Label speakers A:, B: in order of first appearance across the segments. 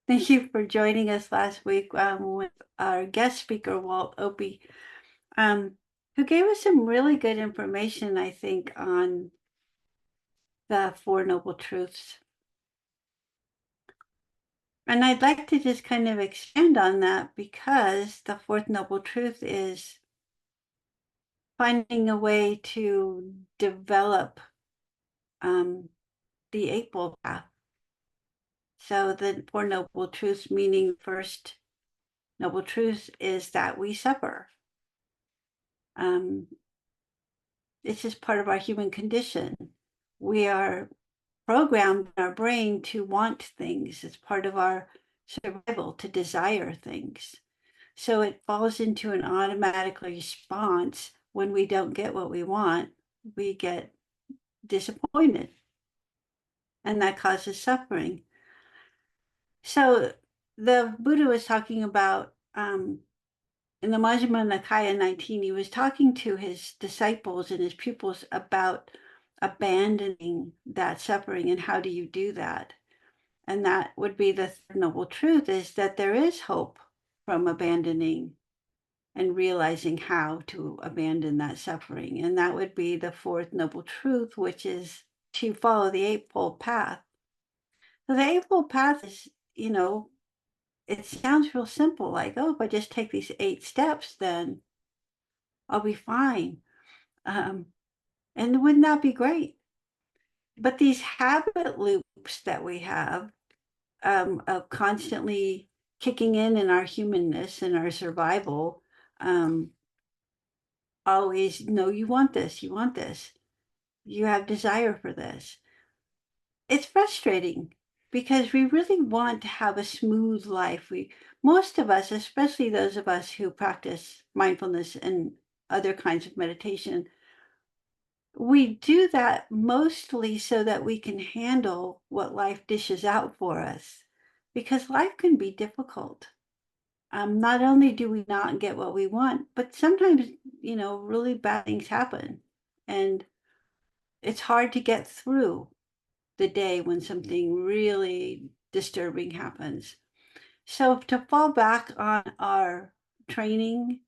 A: Thank you for joining us last week with our guest speaker, Walt Opie, who gave us some really good information, I think, on the Four Noble Truths. And I'd like to just kind of expand on that because the Fourth Noble Truth is finding a way to develop the Eightfold Path. So the Four Noble Truths, meaning first Noble Truth is that we suffer. It's just part of our human condition. We are programmed in our brain to want things. It's part of our survival to desire things. So it falls into an automatic response when we don't get what we want. We get disappointed, and that causes suffering. So the Buddha was talking about in the Majjhima Nikaya 19, he was talking to his disciples and his pupils about abandoning that suffering and how do you do that. And that would be the third noble truth, is that there is hope from abandoning and realizing how to abandon that suffering. And that would be the fourth noble truth, which is to follow the Eightfold Path. So the Eightfold Path is, it sounds real simple, like, oh, if I just take these 8 steps, then I'll be fine. And wouldn't that be great? But these habit loops that we have of constantly kicking in our humanness and our survival, always, no, you want this, you have desire for this. It's frustrating because we really want to have a smooth life. Most of us, especially those of us who practice mindfulness and other kinds of meditation, we do that mostly so that we can handle what life dishes out for us, because life can be difficult. Not only do we not get what we want, but sometimes, really bad things happen. And it's hard to get through the day when something really disturbing happens. So to fall back on our training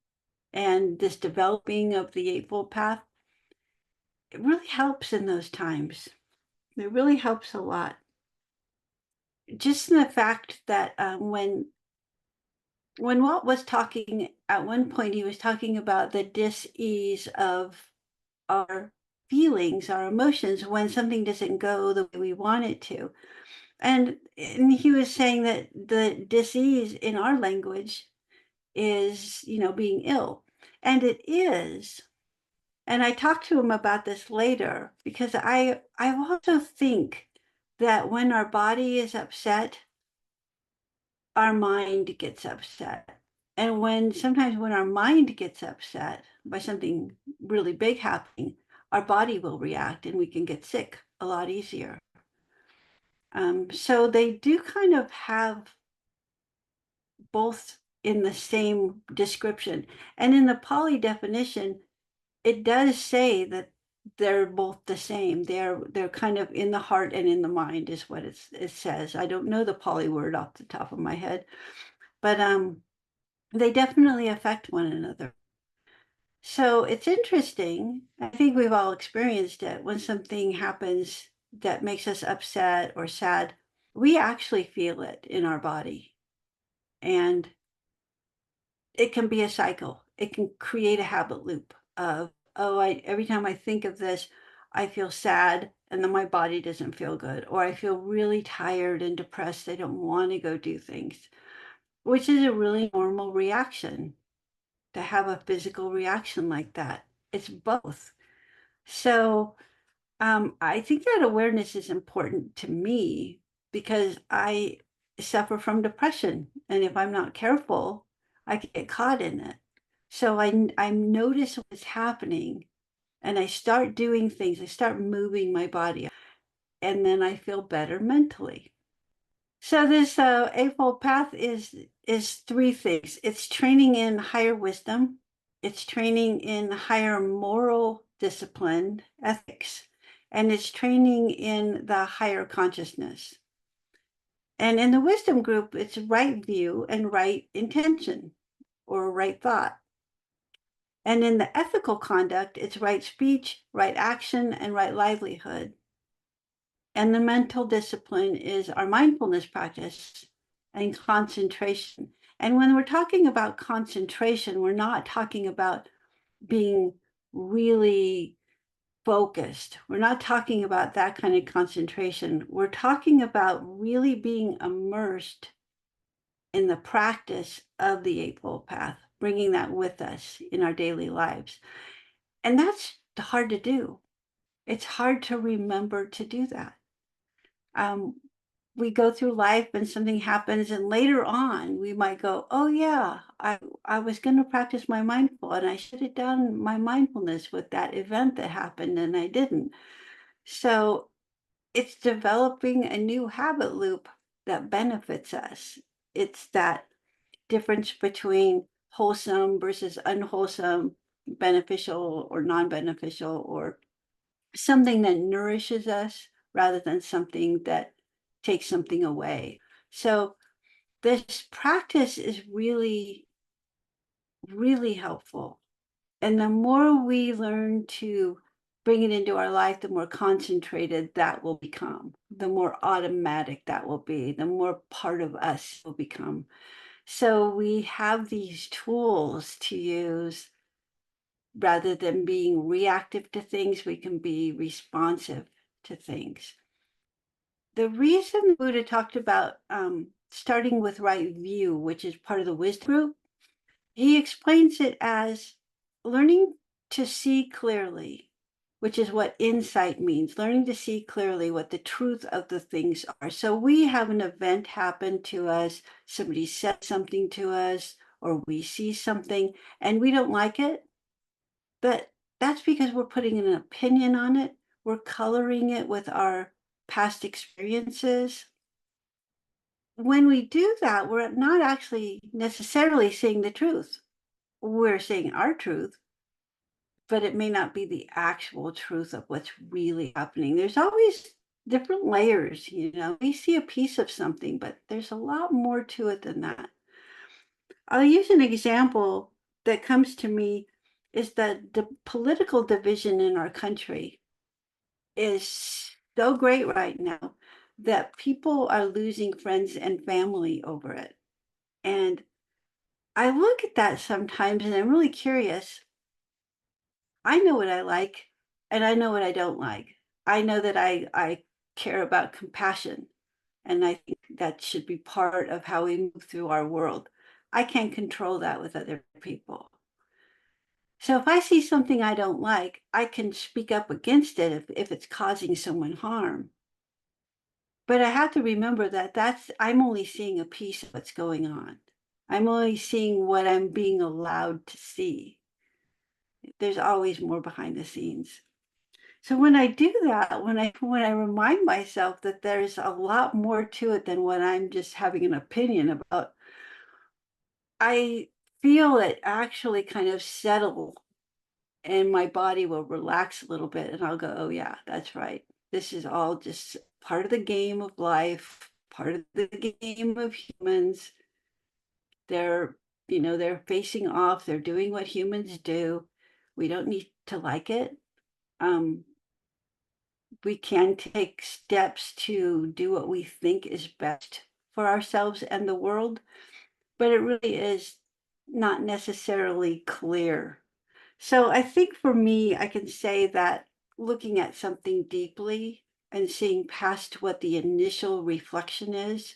A: and this developing of the Eightfold Path, it really helps in those times. It really helps a lot. Just in the fact that when Walt was talking at one point, he was talking about the dis-ease of our feelings, our emotions, when something doesn't go the way we want it to. And he was saying that the dis-ease in our language is, being ill. And it is. And I talked to him about this later because I also think that when our body is upset, our mind gets upset. And sometimes when our mind gets upset by something really big happening, our body will react and we can get sick a lot easier. So they do kind of have both in the same description. And in the Pali definition, it does say that they're both the same. They're kind of in the heart and in the mind is what it says. I don't know the Pali word off the top of my head, but they definitely affect one another. So it's interesting. I think we've all experienced it when something happens that makes us upset or sad. We actually feel it in our body. And it can be a cycle. It can create a habit loop of, oh, every time I think of this, I feel sad and then my body doesn't feel good. Or I feel really tired and depressed. I don't want to go do things, which is a really normal reaction to have a physical reaction like that. It's both. So I think that awareness is important to me because I suffer from depression. And if I'm not careful, I can get caught in it. So I notice what's happening and I start doing things. I start moving my body and then I feel better mentally. So this Eightfold Path is 3 things. It's training in higher wisdom. It's training in higher moral discipline, ethics, and it's training in the higher consciousness. And in the wisdom group, it's right view and right intention or right thought. And in the ethical conduct, it's right speech, right action, and right livelihood. And the mental discipline is our mindfulness practice and concentration. And when we're talking about concentration, we're not talking about being really focused. We're not talking about that kind of concentration. We're talking about really being immersed in the practice of the Eightfold Path, bringing that with us in our daily lives. And that's hard to do. It's hard to remember to do that. We go through life and something happens, and later on we might go, oh yeah, I was going to practice my mindful and I should have done my mindfulness with that event that happened and I didn't. So it's developing a new habit loop that benefits us. It's that difference between wholesome versus unwholesome, beneficial or non-beneficial, or something that nourishes us rather than something that takes something away. So this practice is really, really helpful. And the more we learn to bring it into our life, the more concentrated that will become, the more automatic that will be, the more part of us will become. So we have these tools to use. Rather than being reactive to things, we can be responsive to things. The reason Buddha talked about starting with right view, which is part of the wisdom group, he explains it as learning to see clearly, which is what insight means, learning to see clearly what the truth of the things are. So we have an event happen to us, somebody said something to us, or we see something and we don't like it, but that's because we're putting an opinion on it. We're coloring it with our past experiences. When we do that, we're not actually necessarily saying the truth. We're saying our truth, but it may not be the actual truth of what's really happening. There's always different layers, you know. We see a piece of something, but there's a lot more to it than that. I'll use an example that comes to me is that the political division in our country is so great right now that people are losing friends and family over it. And I look at that sometimes and I'm really curious. I know what I like and I know what I don't like. I know that I care about compassion, and I think that should be part of how we move through our world. I can't control that with other people. So if I see something I don't like, I can speak up against it if it's causing someone harm. But I have to remember that I'm only seeing a piece of what's going on. I'm only seeing what I'm being allowed to see. There's always more behind the scenes. So when I do that, when I remind myself that there's a lot more to it than what I'm just having an opinion about, I feel it actually kind of settle and my body will relax a little bit and I'll go, oh yeah, that's right. This is all just part of the game of life, part of the game of humans. They're, they're facing off, they're doing what humans do. We don't need to like it. Um, we can take steps to do what we think is best for ourselves and the world, but it really is not necessarily clear. So I think for me, I can say that looking at something deeply and seeing past what the initial reflection is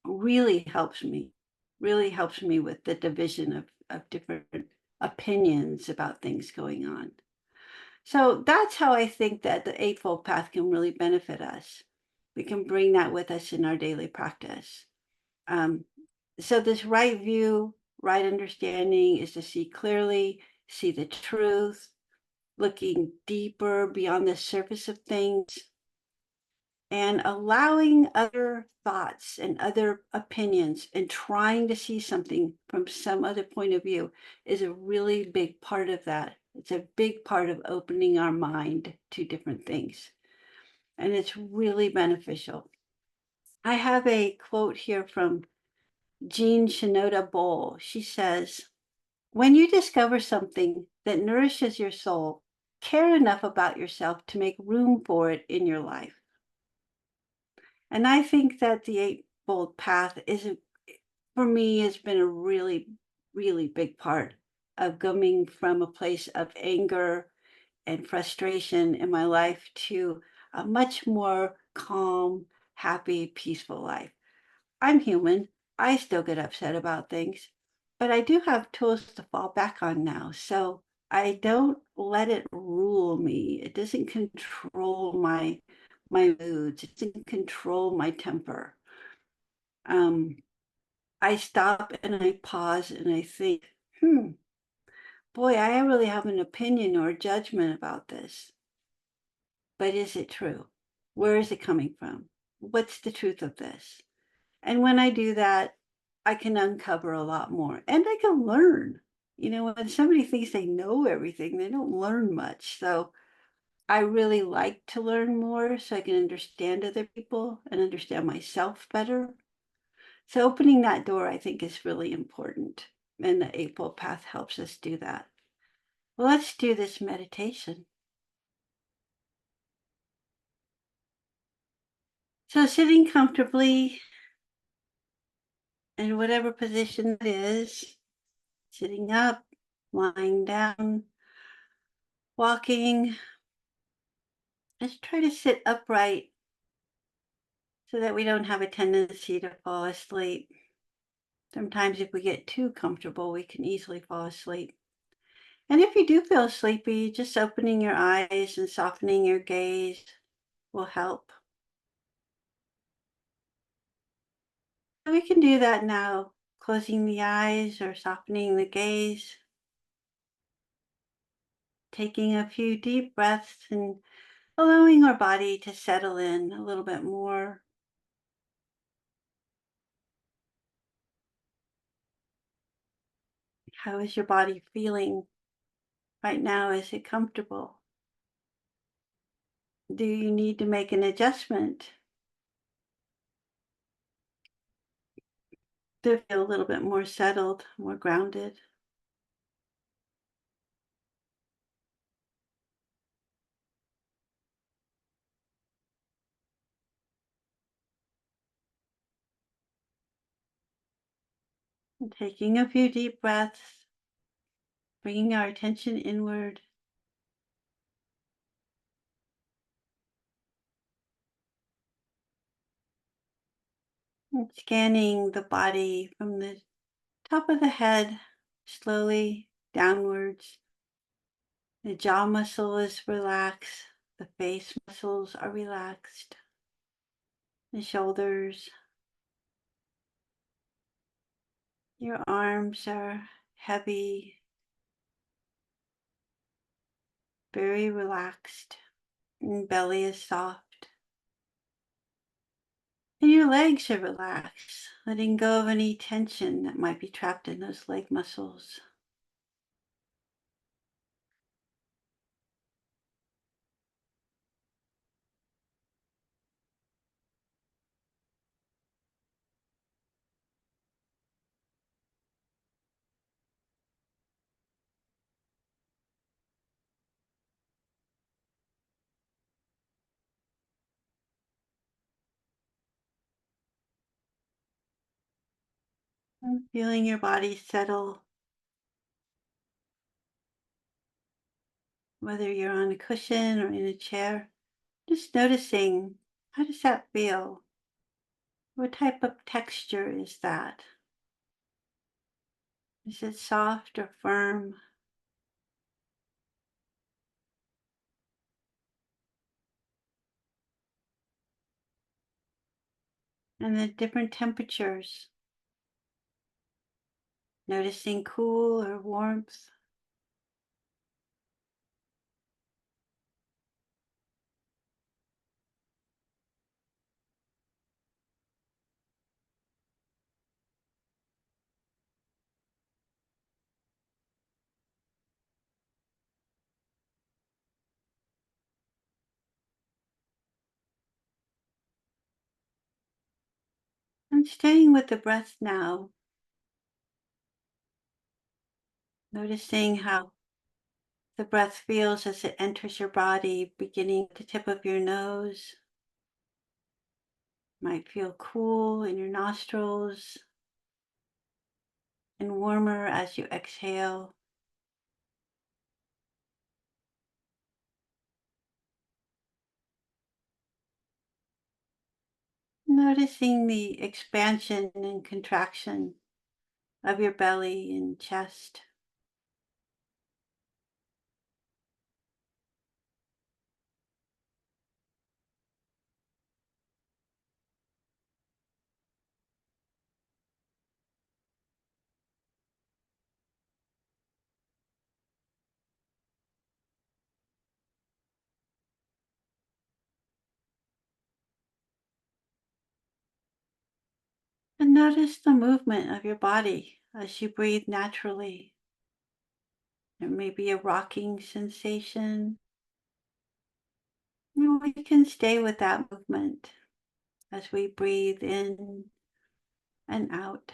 A: really helps me with the division of different opinions about things going on. So that's how I think that the Eightfold Path can really benefit us. We can bring that with us in our daily practice. Um, so this right view, right understanding is to see clearly, see the truth, looking deeper beyond the surface of things, and allowing other thoughts and other opinions and trying to see something from some other point of view is a really big part of that. It's a big part of opening our mind to different things. And it's really beneficial. I have a quote here from Jean Shinoda Bowl. She says, when you discover something that nourishes your soul, care enough about yourself to make room for it in your life. And I think that the Eightfold Path is, for me, has been a really, really big part of coming from a place of anger and frustration in my life to a much more calm, happy, peaceful life. I'm human. I still get upset about things, but I do have tools to fall back on now. So I don't let it rule me. It doesn't control my moods. It doesn't control my temper. Um, I stop and I pause and I think, boy, I really have an opinion or a judgment about this. But is it true? Where is it coming from? What's the truth of this? And when I do that, I can uncover a lot more and I can learn. You know, when somebody thinks they know everything, they don't learn much. So I really like to learn more so I can understand other people and understand myself better. So opening that door, I think, is really important. And the Eightfold Path helps us do that. Well, let's do this meditation. So sitting comfortably in whatever position it is, sitting up, lying down, walking. Let's try to sit upright so that we don't have a tendency to fall asleep. Sometimes if we get too comfortable, we can easily fall asleep. And if you do feel sleepy, just opening your eyes and softening your gaze will help. So we can do that now, closing the eyes or softening the gaze, taking a few deep breaths and allowing our body to settle in a little bit more. How is your body feeling right now? Is it comfortable? Do you need to make an adjustment to feel a little bit more settled, more grounded? And taking a few deep breaths, bringing our attention inward. And scanning the body from the top of the head slowly downwards. The jaw muscle is relaxed. The face muscles are relaxed. The shoulders. Your arms are heavy, very relaxed, and belly is soft. And your legs are relaxed, letting go of any tension that might be trapped in those leg muscles. And feeling your body settle, whether you're on a cushion or in a chair. Just noticing, how does that feel? What type of texture is that? Is it soft or firm? And the different temperatures, noticing cool or warmth. I'm staying with the breath now, noticing how the breath feels as it enters your body, beginning at the tip of your nose. Might feel cool in your nostrils and warmer as you exhale. Noticing the expansion and contraction of your belly and chest. And notice the movement of your body as you breathe naturally. There may be a rocking sensation. And we can stay with that movement as we breathe in and out.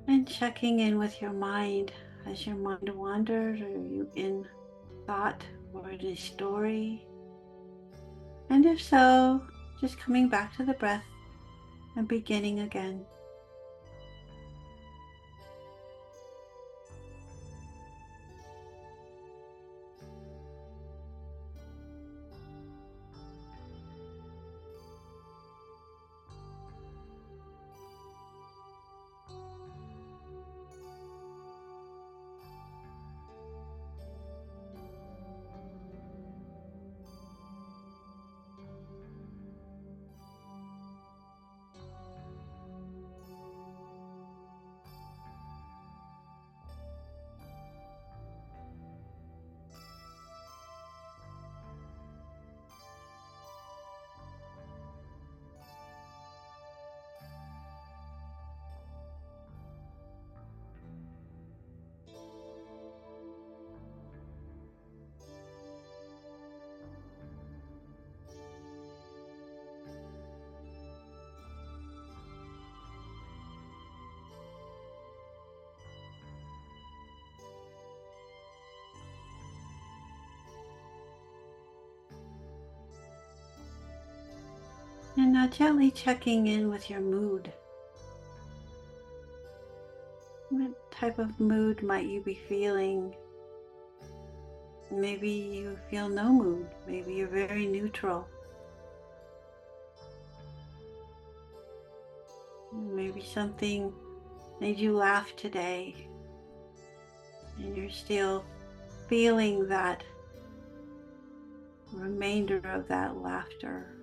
A: And checking in with your mind as your mind wanders, or you in thought or in a story. And if so, just coming back to the breath and beginning again. And now gently checking in with your mood. What type of mood might you be feeling? Maybe you feel no mood. Maybe you're very neutral. Maybe something made you laugh today and you're still feeling that remainder of that laughter.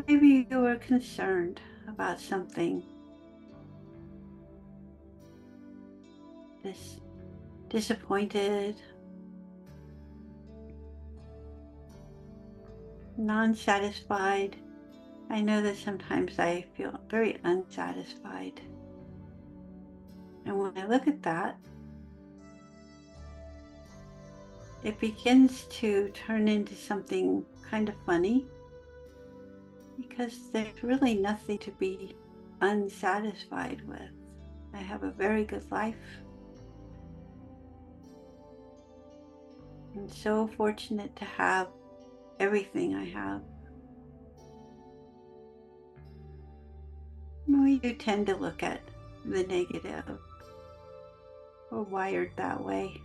A: Maybe you were concerned about something, disappointed. non-satisfied. I know that sometimes I feel very unsatisfied. And when I look at that, it begins to turn into something kind of funny, because there's really nothing to be unsatisfied with. I have a very good life. I'm so fortunate to have everything I have. We do tend to look at the negative. We're wired that way.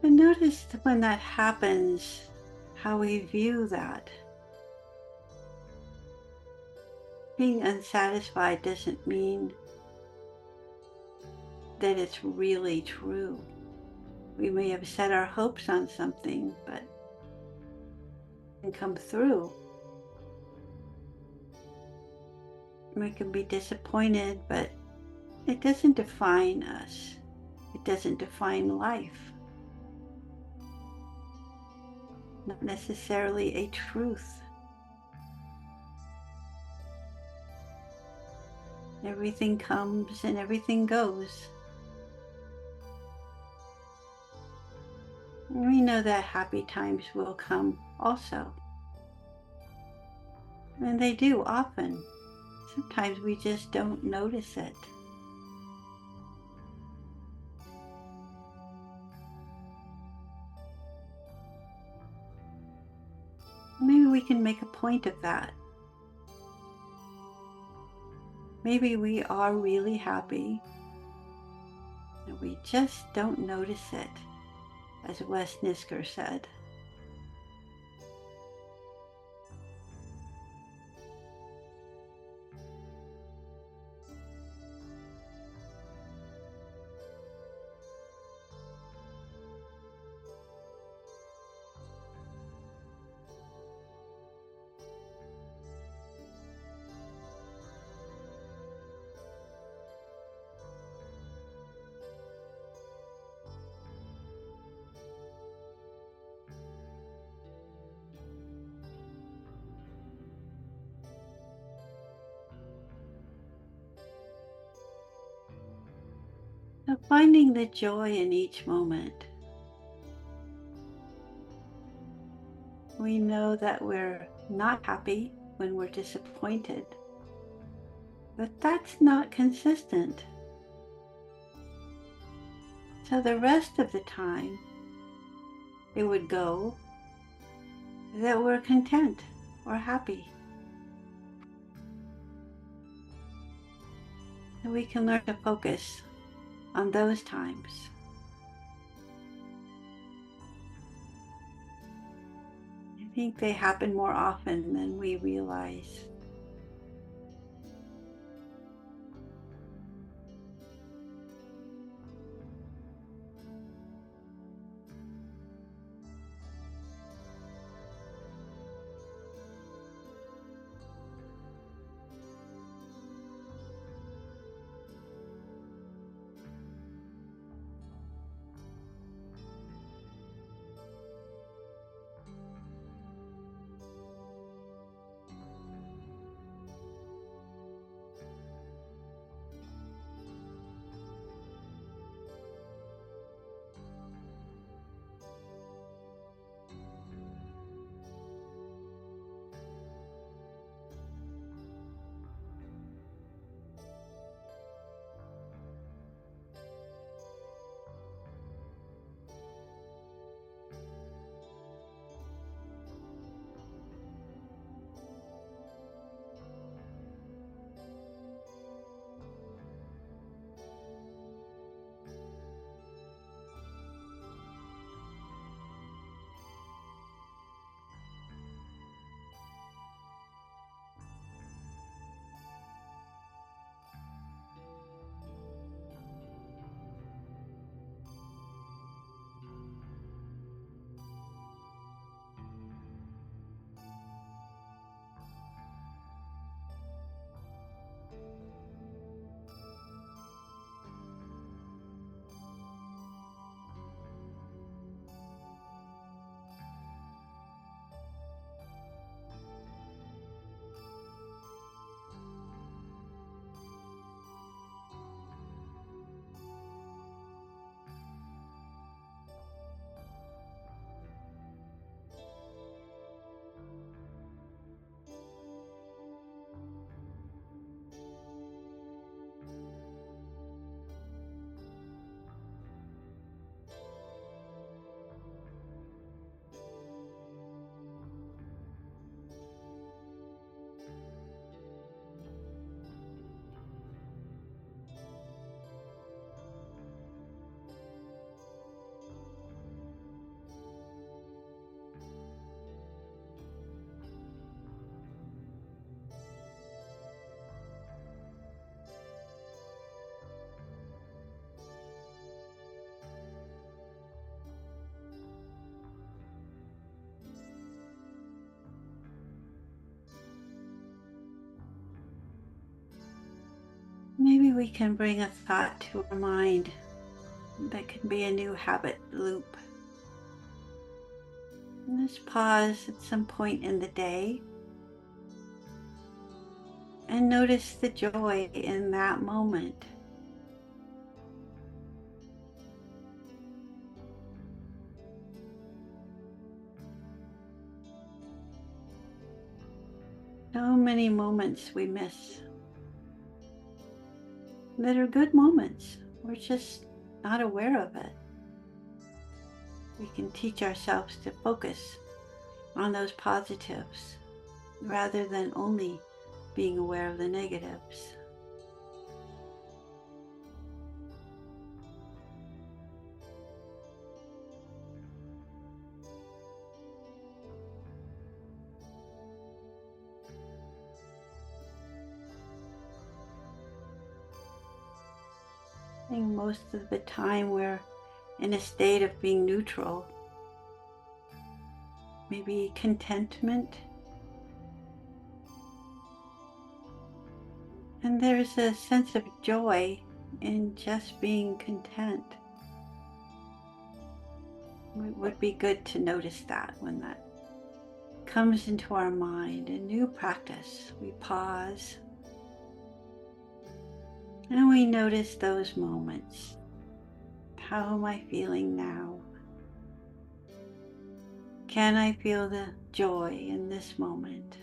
A: But notice that when that happens, how we view that. Being unsatisfied doesn't mean that it's really true. We may have set our hopes on something, but it didn't come through. We can be disappointed, but it doesn't define us. It doesn't define life. Not necessarily a truth. Everything comes and everything goes. We know that happy times will come also. And they do often. Sometimes we just don't notice it. Maybe we can make a point of that. Maybe we are really happy and we just don't notice it, as Wes Nisker said. So finding the joy in each moment. We know that we're not happy when we're disappointed, but that's not consistent. So the rest of the time, it would go that we're content or happy. And we can learn to focus on those times. I think they happen more often than we realize. maybe we can bring a thought to our mind that can be a new habit loop. And just pause at some point in the day and notice the joy in that moment. So many moments we miss that are good moments. We're just not aware of it. We can teach ourselves to focus on those positives rather than only being aware of the negatives. I think most of the time we're in a state of being neutral, maybe contentment. And there's a sense of joy in just being content. It would be good to notice that when that comes into our mind. A new practice. We pause and we notice those moments. How am I feeling now? Can I feel the joy in this moment?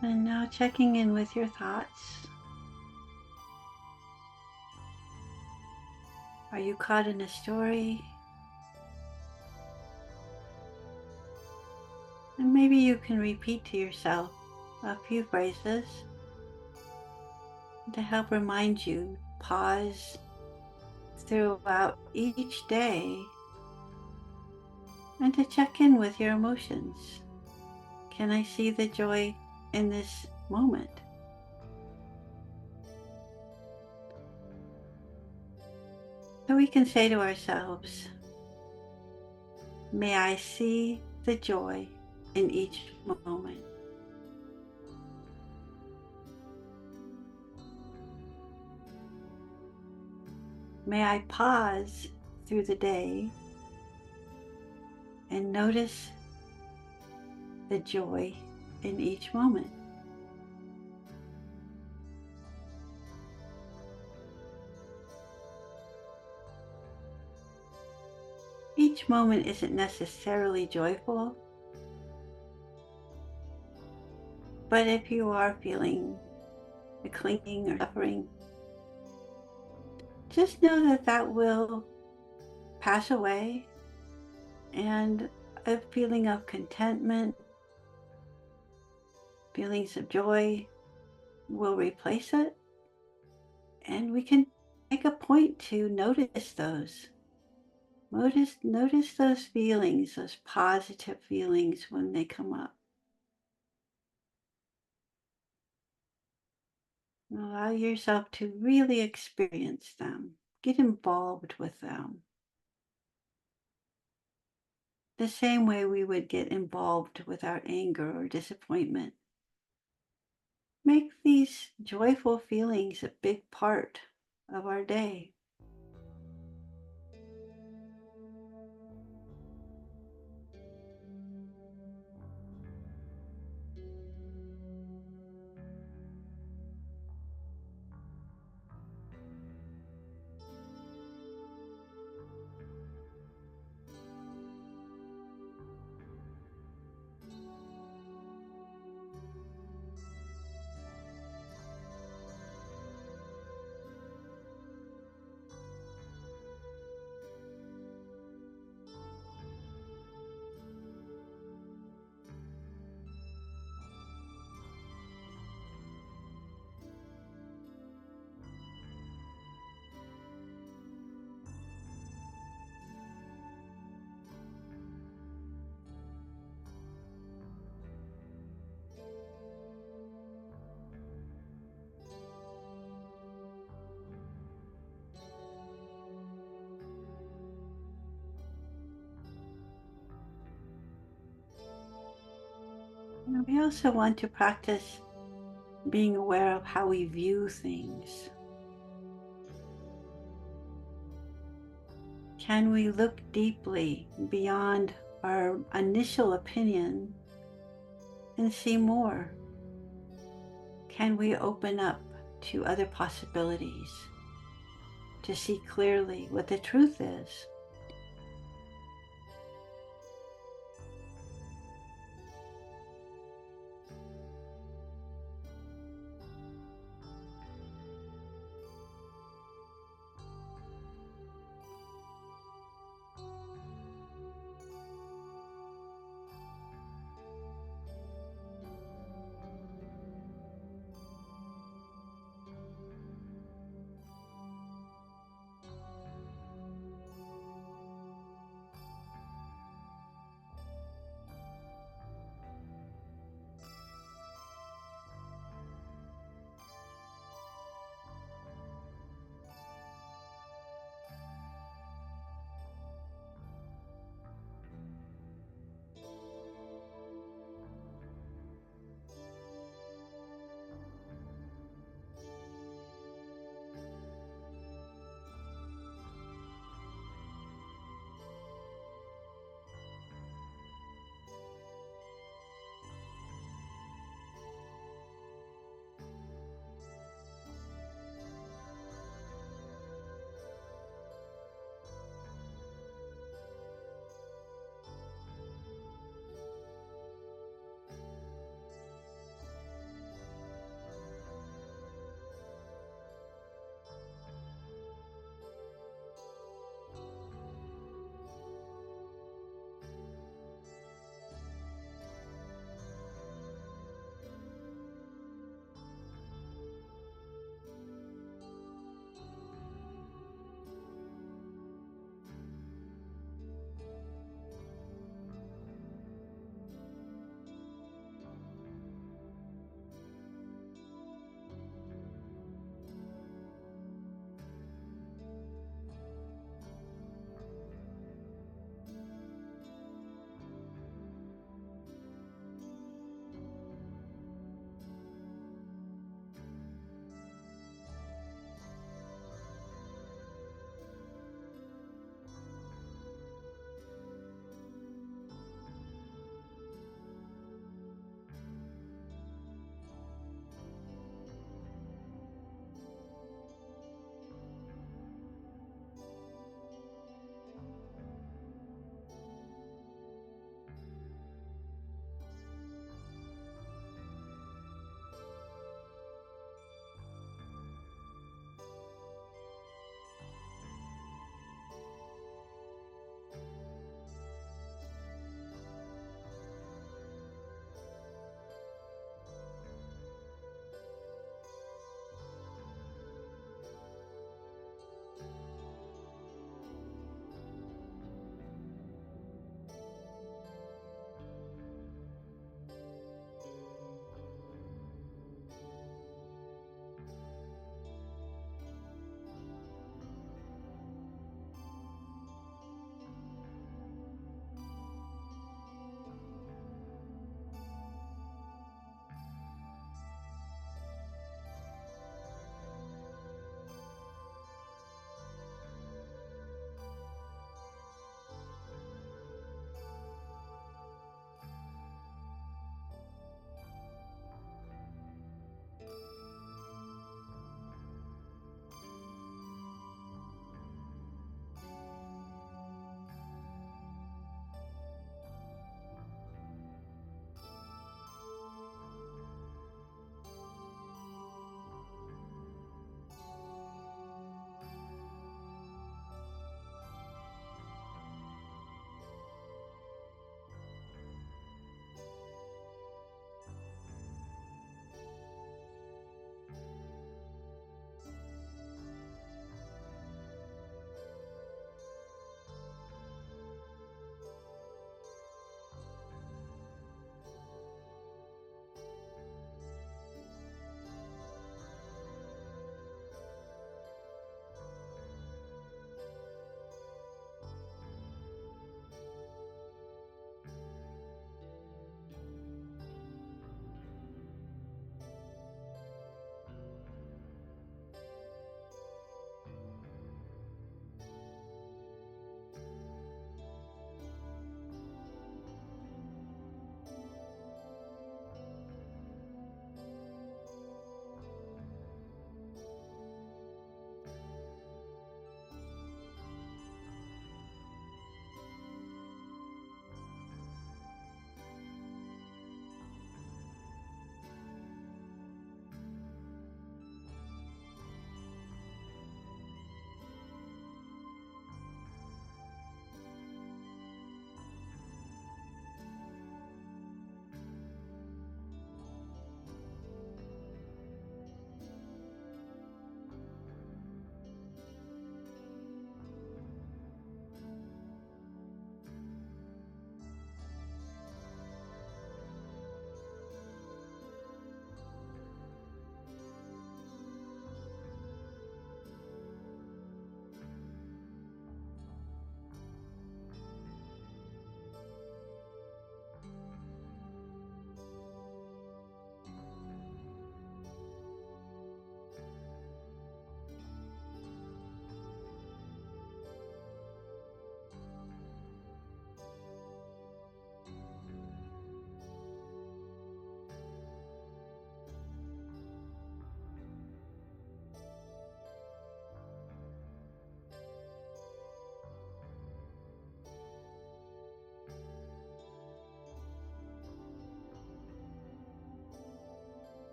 A: And now checking in with your thoughts. Are you caught in a story? And maybe you can repeat to yourself a few phrases to help remind you. Pause throughout each day and to check in with your emotions. Can I see the joy in this moment? So we can say to ourselves, may I see the joy in each moment. May I pause through the day and notice the joy in each moment. Each moment isn't necessarily joyful, but if you are feeling the clinging or suffering, just know that that will pass away, and a feeling of contentment, feelings of joy will replace it, and we can make a point to notice those. Notice those feelings, those positive feelings when they come up. Allow yourself to really experience them. Get involved with them. The same way we would get involved with our anger or disappointment. Make these joyful feelings a big part of our day. And we also want to practice being aware of how we view things. Can we look deeply beyond our initial opinion and see more? Can we open up to other possibilities to see clearly what the truth is?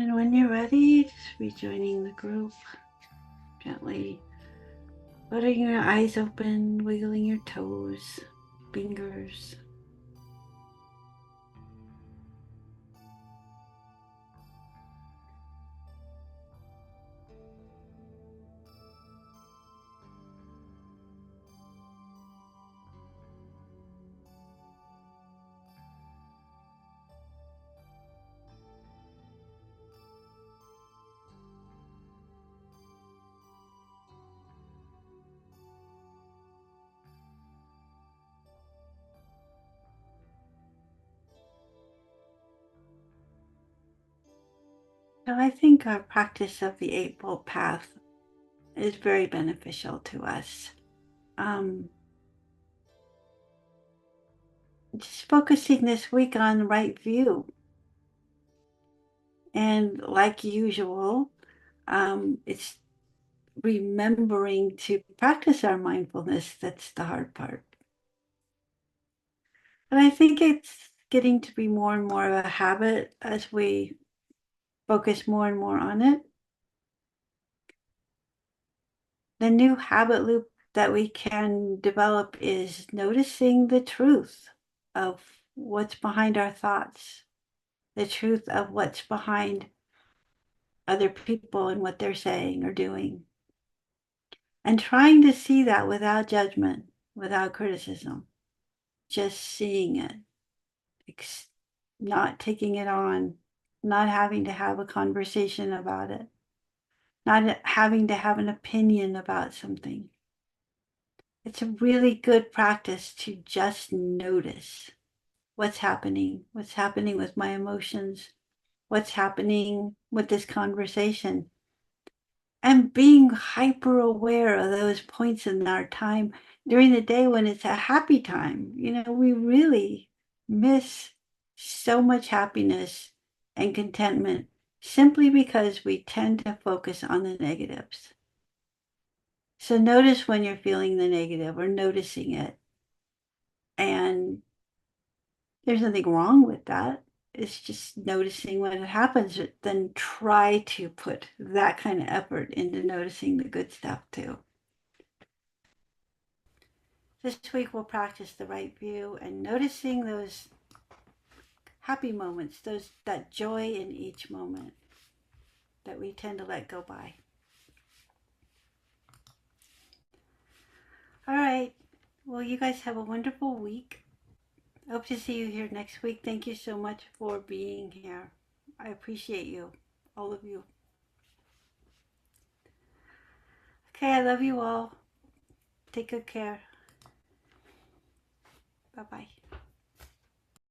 A: And when you're ready, just rejoining the group. Gently letting your eyes open, wiggling your toes, fingers. So I think our practice of the Eightfold Path is very beneficial to us. Just focusing this week on right view. And like usual, it's remembering to practice our mindfulness that's the hard part. But I think it's getting to be more and more of a habit as we focus more and more on it. The new habit loop that we can develop is noticing the truth of what's behind our thoughts, the truth of what's behind other people and what they're saying or doing, and trying to see that without judgment, without criticism, just seeing it, not taking it on, not having to have a conversation about it, not having to have an opinion about something. It's a really good practice to just notice what's happening with my emotions, what's happening with this conversation, and being hyper aware of those points in our time during the day when it's a happy time. We really miss so much happiness and contentment simply because we tend to focus on the negatives. So notice when you're feeling the negative or noticing it. And there's nothing wrong with that. It's just noticing when it happens, then try to put that kind of effort into noticing the good stuff too. This week we'll practice the right view and noticing those happy moments, that joy in each moment that we tend to let go by. All right. Well, you guys have a wonderful week. Hope to see you here next week. Thank you so much for being here. I appreciate you, all of you. Okay, I love you all. Take good care. Bye-bye.